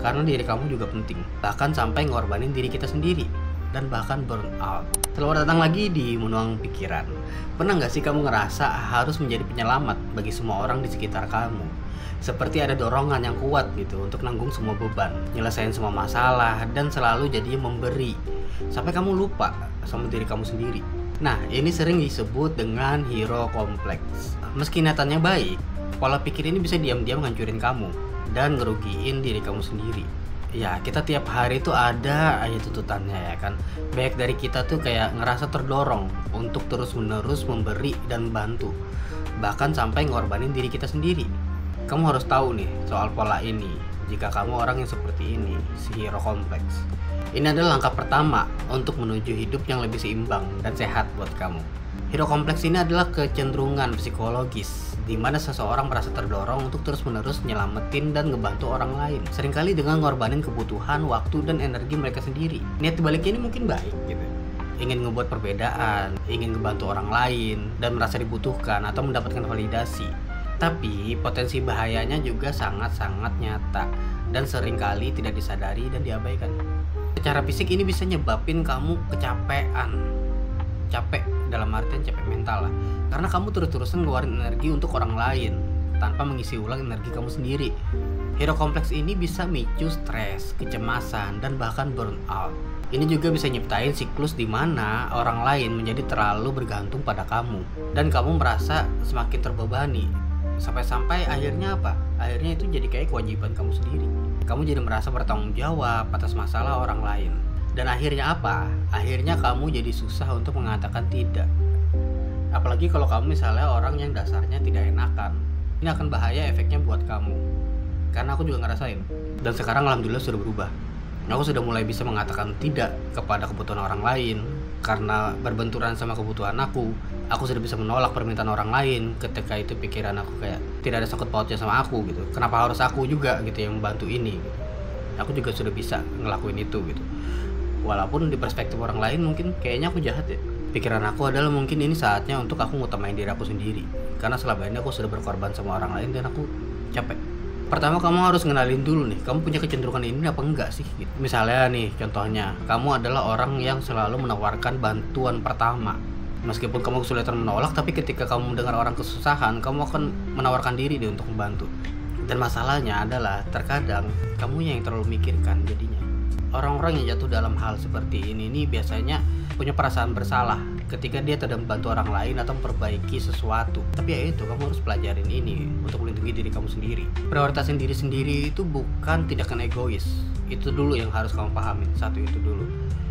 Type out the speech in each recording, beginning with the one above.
karena diri kamu juga penting, bahkan sampai ngorbanin diri kita sendiri, dan bahkan burn out. Selamat datang lagi di Menuang Pikiran. Pernah nggak sih kamu ngerasa harus menjadi penyelamat bagi semua orang di sekitar kamu? Seperti ada dorongan yang kuat gitu untuk nanggung semua beban, nyelesain semua masalah, dan selalu jadinya memberi, sampai kamu lupa sama diri kamu sendiri. Nah, ini sering disebut dengan hero complex. Meski niatannya baik, pola pikir ini bisa diam-diam ngancurin kamu dan ngerugiin diri kamu sendiri. Ya, kita tiap hari tuh ada aja tuntutannya ya kan. Baik dari kita tuh kayak ngerasa terdorong untuk terus-menerus memberi dan bantu, bahkan sampai ngorbanin diri kita sendiri. Kamu harus tahu nih soal pola ini jika kamu orang yang seperti ini, si hero complex. Ini adalah langkah pertama untuk menuju hidup yang lebih seimbang dan sehat buat kamu. Hero kompleks ini adalah kecenderungan psikologis di mana seseorang merasa terdorong untuk terus-menerus nyelamatin dan ngebantu orang lain, seringkali dengan ngorbanin kebutuhan, waktu, dan energi mereka sendiri. Niat dibaliknya ini mungkin baik gitu, ingin ngebuat perbedaan, ingin ngebantu orang lain, dan merasa dibutuhkan atau mendapatkan validasi. Tapi potensi bahayanya juga sangat-sangat nyata dan seringkali tidak disadari dan diabaikan. Secara fisik ini bisa nyebabin kamu kecapean, capek dalam artian capek mental lah, karena kamu terus-terusan ngeluarin energi untuk orang lain tanpa mengisi ulang energi kamu sendiri. Hero kompleks ini bisa micu stres, kecemasan, dan bahkan burnout. Ini juga bisa nyiptain siklus di mana orang lain menjadi terlalu bergantung pada kamu dan kamu merasa semakin terbebani. Sampai-sampai akhirnya apa? Akhirnya itu jadi kayak kewajiban kamu sendiri. Kamu jadi merasa bertanggung jawab atas masalah orang lain. Dan akhirnya apa? Akhirnya kamu jadi susah untuk mengatakan tidak. Apalagi kalau kamu misalnya orang yang dasarnya tidak enakan. Ini akan bahaya efeknya buat kamu. Karena aku juga ngerasain. Dan sekarang alhamdulillah sudah berubah. Aku sudah mulai bisa mengatakan tidak kepada kebutuhan orang lain. Karena berbenturan sama kebutuhan aku sudah bisa menolak permintaan orang lain ketika itu pikiran aku kayak tidak ada sangkut pautnya sama aku gitu. Kenapa harus aku juga gitu yang membantu ini gitu. Aku juga sudah bisa ngelakuin itu gitu. Walaupun di perspektif orang lain mungkin kayaknya aku jahat ya. Pikiran aku adalah mungkin ini saatnya untuk aku ngutamain diri aku sendiri. Karena selama ini aku sudah berkorban sama orang lain dan aku capek. Pertama kamu harus ngenalin dulu nih, kamu punya kecenderungan ini apa enggak sih gitu. Misalnya nih contohnya, kamu adalah orang yang selalu menawarkan bantuan pertama. Meskipun kamu kesulitan menolak, tapi ketika kamu mendengar orang kesusahan, kamu akan menawarkan diri deh untuk membantu. Dan masalahnya adalah terkadang kamu yang terlalu mikirkan jadinya. Orang-orang yang jatuh dalam hal seperti ini biasanya punya perasaan bersalah ketika dia tidak membantu orang lain atau memperbaiki sesuatu. Tapi ya itu, kamu harus pelajarin ini untuk melindungi diri kamu sendiri. Prioritasin diri sendiri itu bukan tindakan egois. Itu dulu yang harus kamu pahamin. Satu itu dulu.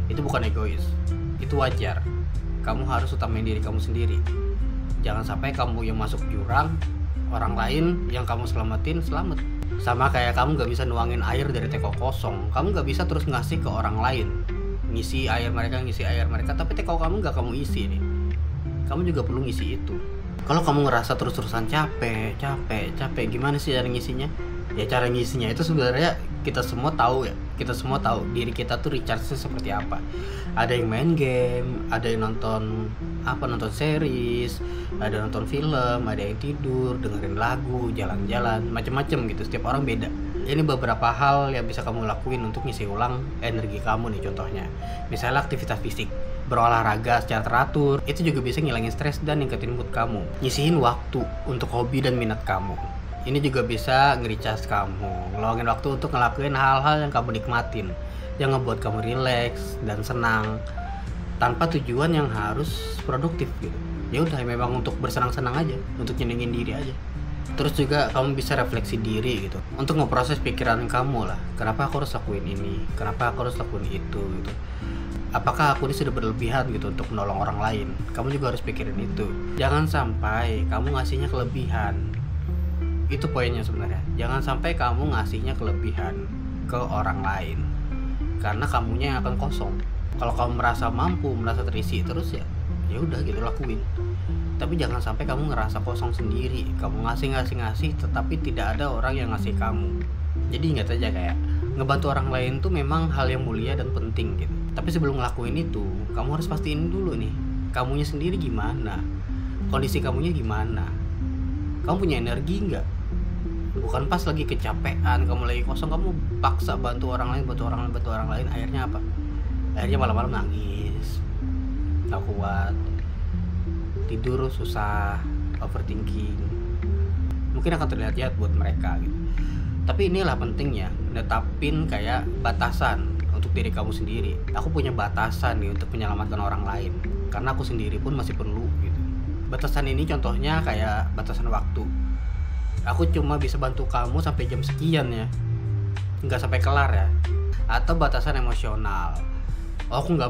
Itu bukan egois. Itu wajar. Kamu harus utamain diri kamu sendiri. Jangan sampai kamu yang masuk jurang, orang lain yang kamu selamatin selamat. Sama kayak kamu gak bisa nuangin air dari teko kosong. Kamu gak bisa terus ngasih ke orang lain, ngisi air mereka, tapi teko kamu gak kamu isi nih. Kamu juga perlu ngisi itu. Kalau kamu ngerasa terus-terusan capek, gimana sih cara ngisinya? Ya cara ngisinya itu sebenarnya kita semua tahu ya. Kita semua tahu diri kita tuh recharge-nya seperti apa. Ada yang main game, ada yang nonton series, ada yang nonton film, ada yang tidur, dengerin lagu, jalan-jalan, macem-macem gitu. Setiap orang beda. Ini beberapa hal yang bisa kamu lakuin untuk ngisi ulang energi kamu nih contohnya. Misalnya aktivitas fisik, berolahraga secara teratur, itu juga bisa ngilangin stres dan ningkatin mood kamu. Nyisihin waktu untuk hobi dan minat kamu. Ini juga bisa nge-recharge kamu, ngeluangin waktu untuk ngelakuin hal-hal yang kamu nikmatin, yang ngebuat kamu rileks dan senang, tanpa tujuan yang harus produktif gitu. Ya udah, memang untuk bersenang-senang aja, untuk nyenengin diri aja. Terus juga kamu bisa refleksi diri gitu, untuk ngeproses pikiran kamu lah. Kenapa aku harus lakuin ini? Kenapa aku harus lakuin itu gitu? Apakah aku ini sudah berlebihan gitu untuk menolong orang lain? Kamu juga harus pikirin itu. Jangan sampai kamu ngasihnya kelebihan. Itu poinnya sebenarnya. Jangan sampai kamu ngasihnya kelebihan ke orang lain, karena kamunya yang akan kosong. Kalau kamu merasa mampu, merasa terisi terus ya udah gitu lakuin. Tapi jangan sampai kamu ngerasa kosong sendiri. Kamu ngasih tetapi tidak ada orang yang ngasih kamu. Jadi ingat aja kayak ngebantu orang lain tuh memang hal yang mulia dan penting gitu. Tapi sebelum ngelakuin itu, kamu harus pastiin dulu nih, kamunya sendiri gimana, kondisi kamunya gimana, kamu punya energi nggak, Bukan pas lagi kecapean, kamu lagi kosong, kamu paksa bantu orang lain, akhirnya apa? Akhirnya malam-malam nangis, gak kuat, tidur susah, overthinking. Mungkin akan terlihat jahat buat mereka gitu. Tapi inilah pentingnya, netapin kayak batasan untuk diri kamu sendiri. Aku punya batasan nih untuk menyelamatkan orang lain, karena aku sendiri pun masih perlu gitu. Batasan ini contohnya kayak batasan waktu. Aku cuma bisa bantu kamu sampai jam sekian ya, nggak sampai kelar ya. Atau batasan emosional. Oh, aku nggak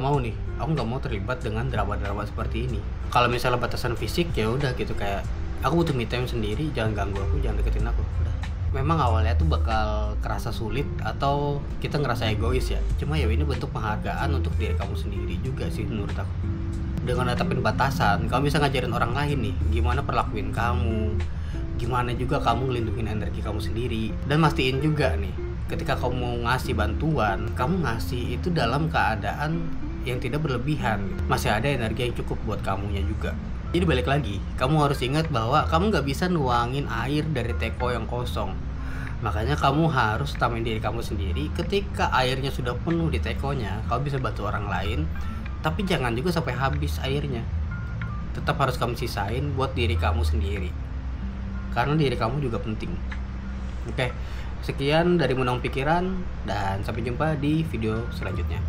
mau terlibat dengan drama-drama seperti ini. Kalau misalnya batasan fisik ya udah gitu, kayak aku butuh me time sendiri, jangan ganggu aku, jangan deketin aku. Udah. Memang awalnya tuh bakal kerasa sulit atau kita ngerasa egois ya. Cuma ya ini bentuk penghargaan untuk diri kamu sendiri juga sih menurut aku. Dengan netapin batasan, kamu bisa ngajarin orang lain nih gimana perlakuin kamu, gimana juga kamu ngelindungin energi kamu sendiri. Dan mastiin juga nih, ketika kamu mau ngasih bantuan, kamu ngasih itu dalam keadaan yang tidak berlebihan, masih ada energi yang cukup buat kamunya juga. Jadi balik lagi, kamu harus ingat bahwa kamu gak bisa nuangin air dari teko yang kosong. Makanya kamu harus utamain diri kamu sendiri. Ketika airnya sudah penuh di tekonya, kamu bisa bantu orang lain, tapi jangan juga sampai habis airnya. Tetap harus kamu sisain buat diri kamu sendiri, karena diri kamu juga penting. Oke, sekian dari Menang Pikiran, dan sampai jumpa di video selanjutnya.